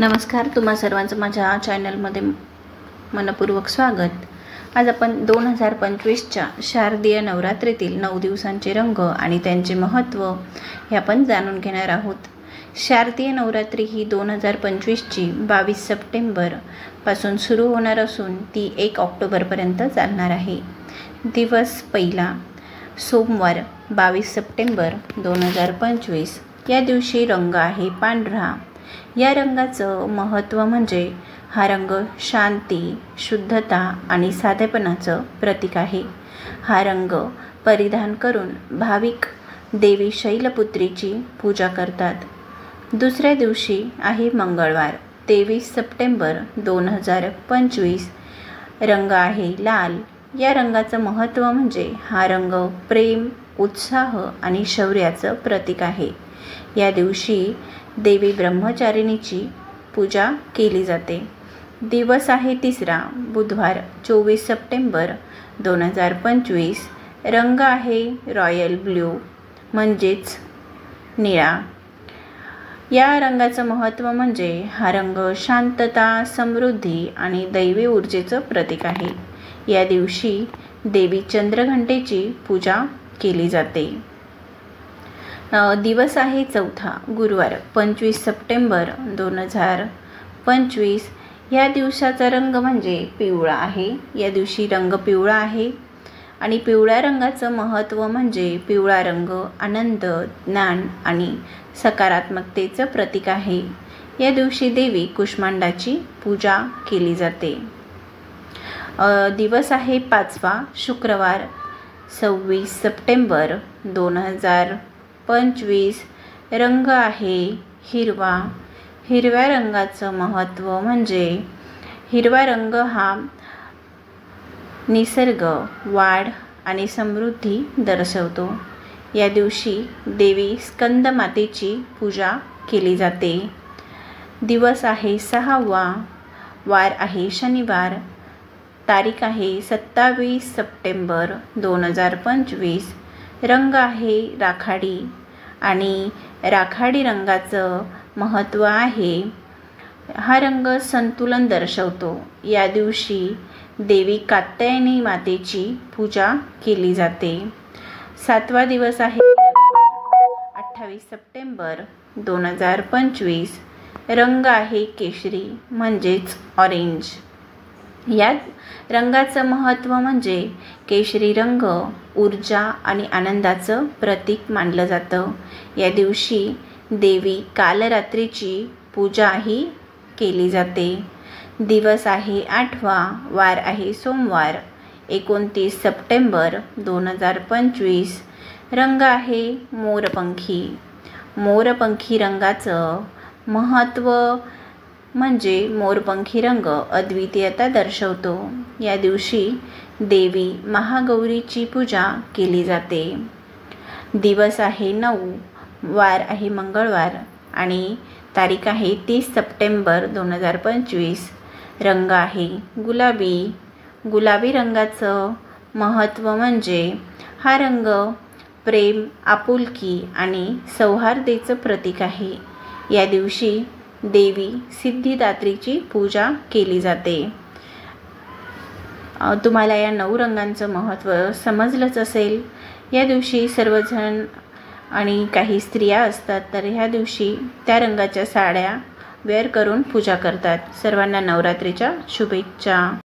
नमस्कार, तुम्हा सर्वांचं माझ्या चॅनलमध्ये मनपूर्वक स्वागत। आज आपण 2025च्या शारदीय नवरात्रीतील 9 दिवसांचे रंग आणि त्यांचे महत्त्व हे आपण जाणून घेणार आहोत। शारदीय नवरात्री ही 2025ची 22 सप्टेंबर पासून सुरू होणार असून ती 1 ऑक्टोबरपर्यंत चालणार आहे। दिवस पहिला सोमवार 22 सप्टेंबर 2025। या दिवशी रंग आहे पांढरा। या रंगाचं महत्त्व म्हणजे हा रंग शांती, शुद्धता आणि साधेपणाचं प्रतीक आहे। हा रंग परिधान करून भाविक देवी शैलपुत्रीची पूजा करतात। दुसऱ्या दिवशी आहे मंगळवार 23 सप्टेंबर 2025। रंग आहे लाल। या रंगाचं महत्त्व म्हणजे हा रंग प्रेम, उत्साह आणि शौर्याचं प्रतीक आहे। या दिवशी देवी ब्रह्मचारिणीची पूजा केली जाते। दिवस आहे तिसरा बुधवार 24 सप्टेंबर 2025। रंग आहे रॉयल ब्ल्यू म्हणजेच निळा। या रंगाचं महत्त्व म्हणजे हा रंग शांतता, समृद्धी आणि दैवी ऊर्जेचं प्रतीक आहे। या दिवशी देवी चंद्रघंटेची पूजा केली जाते। दिवस आहे चौथा गुरुवार 25 सप्टेंबर 2025। या दिवसाचा रंग म्हणजे पिवळा आहे। या दिवशी रंग पिवळा आहे आणि पिवळ्या रंगाचं महत्त्व म्हणजे पिवळा रंग आनंद, ज्ञान आणि सकारात्मकतेचं प्रतीक आहे। या दिवशी देवी कुष्मांडाची पूजा केली जाते। दिवस आहे पाचवा शुक्रवार 26 सप्टेंबर 2025। रंग आहे हिरवा। हिरव्या रंगाचं महत्त्व म्हणजे हिरवा रंग हा निसर्ग, वाढ आणि समृद्धी दर्शवतो। या दिवशी देवी स्कंदमातेची पूजा केली जाते। दिवस आहे सहावा, वार आहे शनिवार, तारीख आहे 27 सप्टेंबर 2025। रंग आहे राखाडी आणि राखाडी रंगाचं महत्त्व आहे हा रंग संतुलन दर्शवतो। या दिवशी देवी कात्यायनी मातेची पूजा केली जाते। सातवा दिवस आहे रविवार 28 सप्टेंबर 2025। रंग आहे केशरी म्हणजेच ऑरेंज। या रंगाचं महत्त्व म्हणजे केशरी रंग ऊर्जा आणि आनंदाचं प्रतीक मानलं जातं। या दिवशी देवी कालरात्रीची पूजाही केली जाते। दिवस आहे आठवा, वार आहे सोमवार 29 सप्टेंबर 2025। रंग आहे मोरपंखी। मोरपंखी रंगाचं महत्त्व म्हणजे मोरपंखी रंग अद्वितीयता दर्शवतो। या दिवशी देवी महागौरीची पूजा केली जाते। दिवस आहे 9, वार आहे मंगळवार आणि तारीख आहे 30 सप्टेंबर 2025। रंग आहे गुलाबी। गुलाबी रंगाचं महत्त्व म्हणजे हा रंग प्रेम, आपुलकी आणि सौहार्दाचं प्रतीक आहे। या दिवशी देवी सिद्धिदात्रीची पूजा केली जाते। तुम्हाला या 9 रंगांचं महत्त्व समजलंच असेल। या दिवशी सर्वजण आणि काही स्त्रिया असतात तर ह्या दिवशी त्या रंगाच्या साड्या वेअर करून पूजा करतात। सर्वांना नवरात्रीच्या शुभेच्छा।